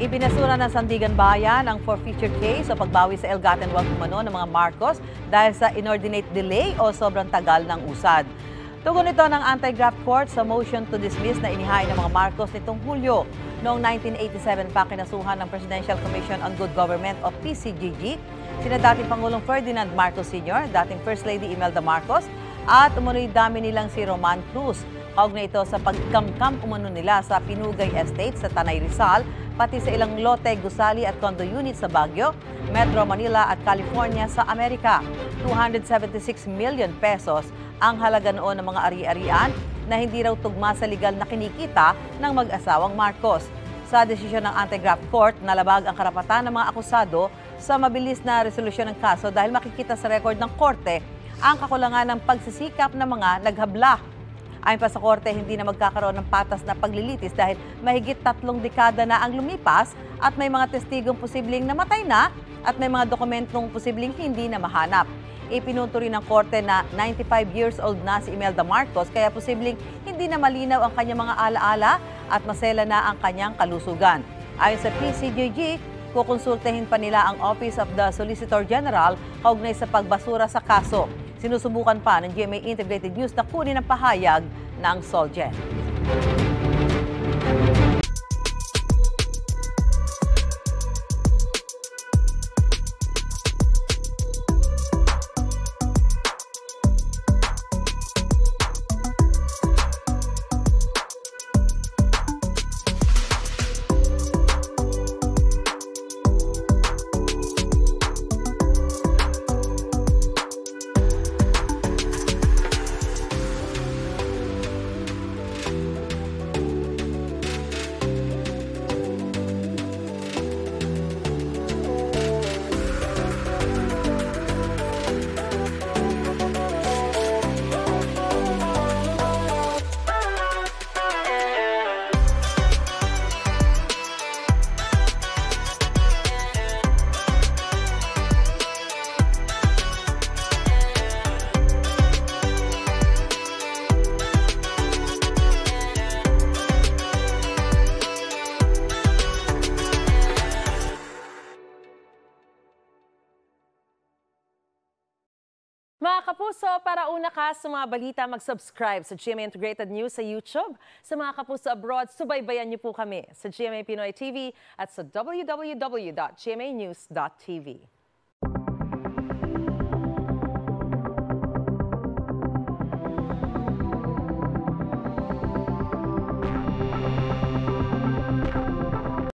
Ibinasura ng Sandigan Bayan ang forfeiture case o pagbawi sa ill-gotten wealth umano ng mga Marcos dahil sa inordinate delay o sobrang tagal ng usad. Tugon ito ng anti-graft court sa motion to dismiss na inihain ng mga Marcos nitong Hulyo. Noong 1987 pa kinasuhan ng Presidential Commission on Good Government o PCGG sina dating Pangulong Ferdinand Marcos Sr., dating First Lady Imelda Marcos at umunoy dami nilang si Roman Cruz. Kaugnay ito sa pagkamkam umano nila sa Pinugay Estate sa Tanay Rizal, pati sa ilang lote, gusali at condo unit sa Baguio, Metro Manila at California sa Amerika. 276 million pesos ang halaga noon ng mga ari-arian na hindi raw tugma sa legal na kinikita ng mag-asawang Marcos. Sa desisyon ng anti-graft court, nalabag ang karapatan ng mga akusado sa mabilis na resolusyon ng kaso dahil makikita sa record ng korte ang kakulangan ng pagsisikap ng mga naghabla. Ayon pa sa korte, hindi na magkakaroon ng patas na paglilitis dahil mahigit 3 dekada na ang lumipas at may mga testigong posibleng namatay na at may mga dokumentong posibleng hindi na mahanap. Ipinunto rin ng korte na 95 years old na si Imelda Marcos kaya posibleng hindi na malinaw ang kanyang mga alaala at masela na ang kanyang kalusugan. Ayon sa PCGG, kukonsultahin pa nila ang Office of the Solicitor General kaugnay sa pagbasura sa kaso. Sinusubukan pa ng GMA Integrated News na kunin ang pahayag ng Solgen. Mga kapuso, para una ka sa mga balita, mag-subscribe sa GMA Integrated News sa YouTube. Sa mga kapuso abroad, subaybayan niyo po kami sa GMA Pinoy TV at sa www.gmanews.tv.